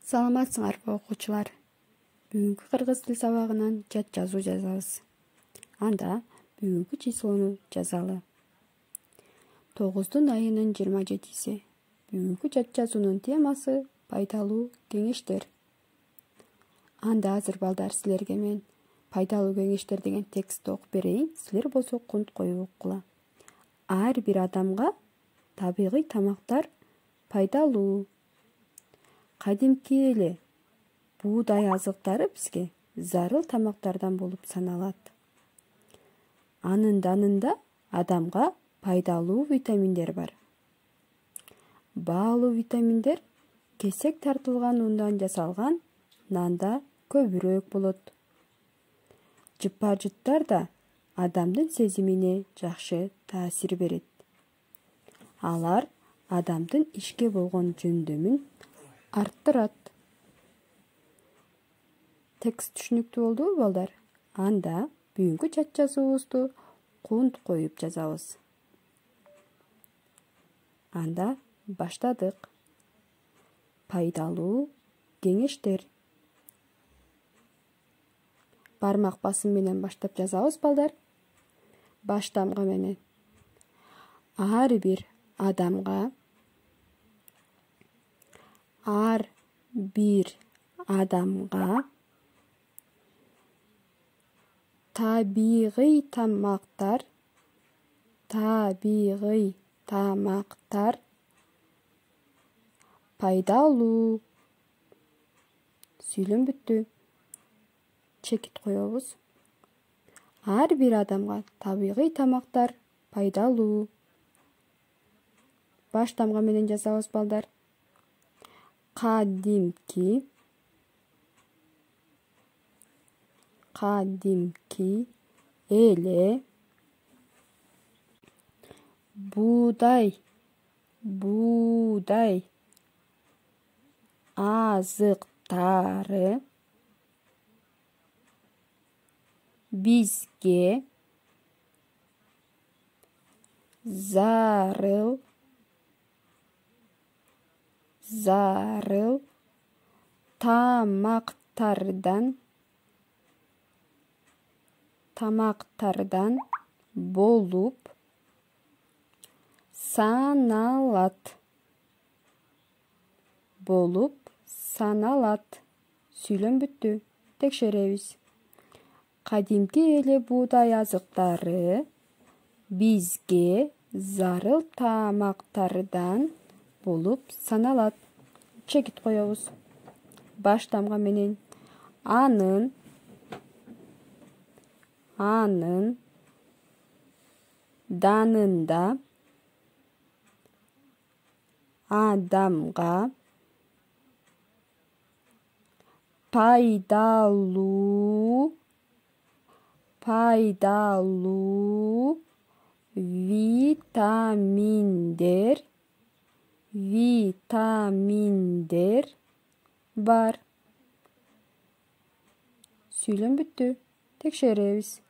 Саламатсыңарбы окуучулар? Бүгүнкү кыргыз тил сабагынан жат жазуу жазабыз. Анда бүгүнкү числону жазалы. 9 айынын 27-си. Бүгүнкү жат жазуунун темасы пайдалуу кеңештер. Анда азыр балдар силерге мен пайдалуу кеңештер деген текстти окуп берейин. Силер болсо кунт коюп окугула. Ар бир адамга табигый тамактар пайдалуу. Кадимки эле буудай азыктары бизге зарыл тамактардан болуп саналат. Анын данында адамга пайдалуу витаминдер бар. Баалуу витаминдер кесек тартылган ундан жасалган нанда көбүрөөк болот. Жыпа-жыттар да адамдын сезимине жакшы таасир берет. Алар адамдын ишке болгон жөндөмүн арттырат. Текст түшүнүктүү болдубу балдар? Анда бүгүнкү жат жазуубузду кунт коюп жазабыз. Анда баштадык. Пайдалуу кеңештер. Бармак басым менен баштап жазабыз балдар. Баштамга менен. Ар бир адамга табигый тамактар пайдалуу. Сүйлөм бүттү. Чекит коебуз. Ар бир адамга табигый тамактар пайдалуу. Баштамга менен жазабыз балдар. Кадимки эле буудай азыктары бизге зарыл тамактардан болуп саналат. Сүйлөм бүттү. Текшеребиз. Кадимки эле буудай азыктары бизге зарыл тамактардан болуп саналат. Чекит коебуз. Баштамга менен анын данында адамга пайдалуу витаминдер бар. Сүйлөм бүттү. Текшеребиз.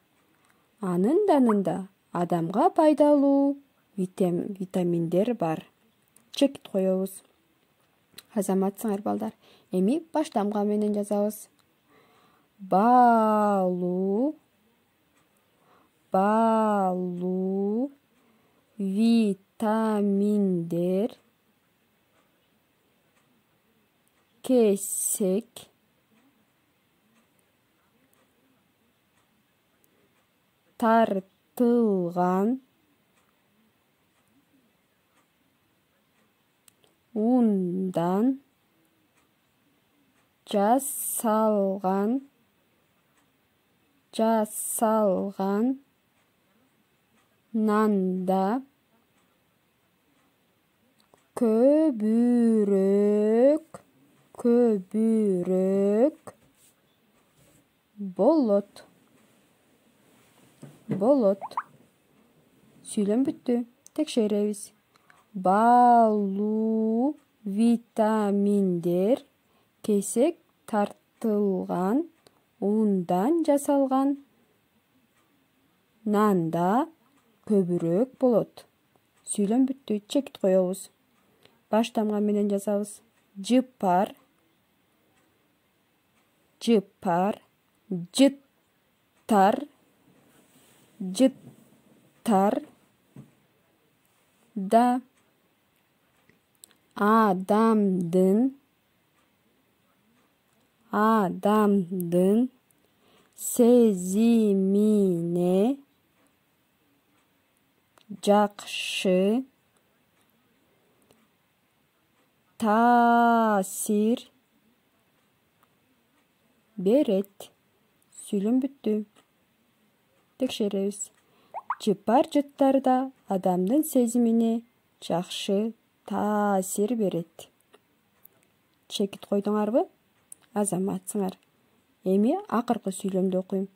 Анын данында адамга пайдалуу витаминдер бар. Чекит коебуз. Азаматсыңар балдар. Эми баштамга менен жазабыз. Баалуу витаминдер кесек тартылган ундан жасалган нанда көбүрөөк болот. Сүйлөм бүттү. Текшеребиз. Баалуу витаминдер кесек тартылган ундан жасалган нанда көбүрөөк болот. Сүйлөм бүттү. Чекит коебуз. Баштамга менен жазабыз. Жыпар жыпар, жыттар, жыттар. Да, адамдын, адамдын сезимине жакшы таасир берет. Сүйлөм бүттү. Текшеребиз. Жыпар, жыттарда адамдын сезимине жакшы таасир берет. Чекит койдуңарбы? Азаматсыңар. Эми акыркы сүйлөмдү окуйм.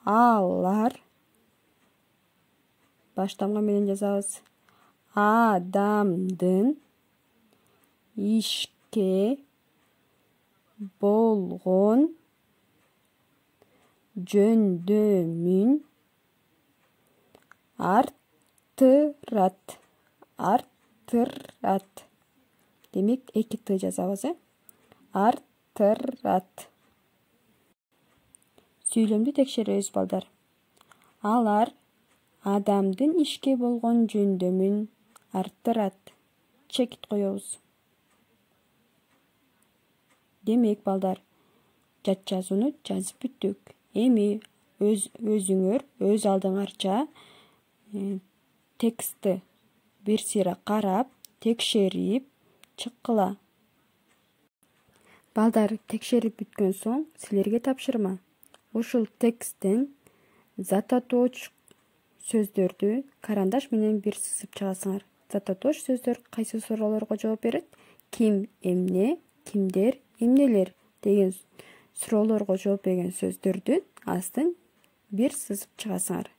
Алар, баштамга менен жазабыз. Адамдын ишке болгон жөндөмүн арттырат. Арттырат. Демек, 2 т жазабыз, арттырат. Сүйлөмдү текшеребиз, балдар. Алар адамдын ишке болгон жөндөмүн арттырат. Чекит коебуз. Демек, балдар, жат жазууну жазып бүттүк. Эми өзүңөр өз алдыңарча текстти бир сыйра карап, текшерип чыккыла. Балдар, текшерип бүткөн соң силерге тапшырма. Ушул тексттен зат атооч сөздөрдү карандаш менен бир сызып чыгасыңар. Зат атооч сөздөр кайсы суроолорго жооп берет? Ким, эмне, кимдер, эмнелер деген суроолорго жооп берген сөздөрдүн астын бир сызып чыгасыңар.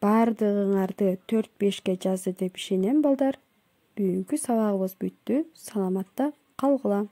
Бардыгыңарды 4-5ке жазды деп ишенем, балдар. Бүгүнкү сабагыбыз бүттү. Саламатта калгыла.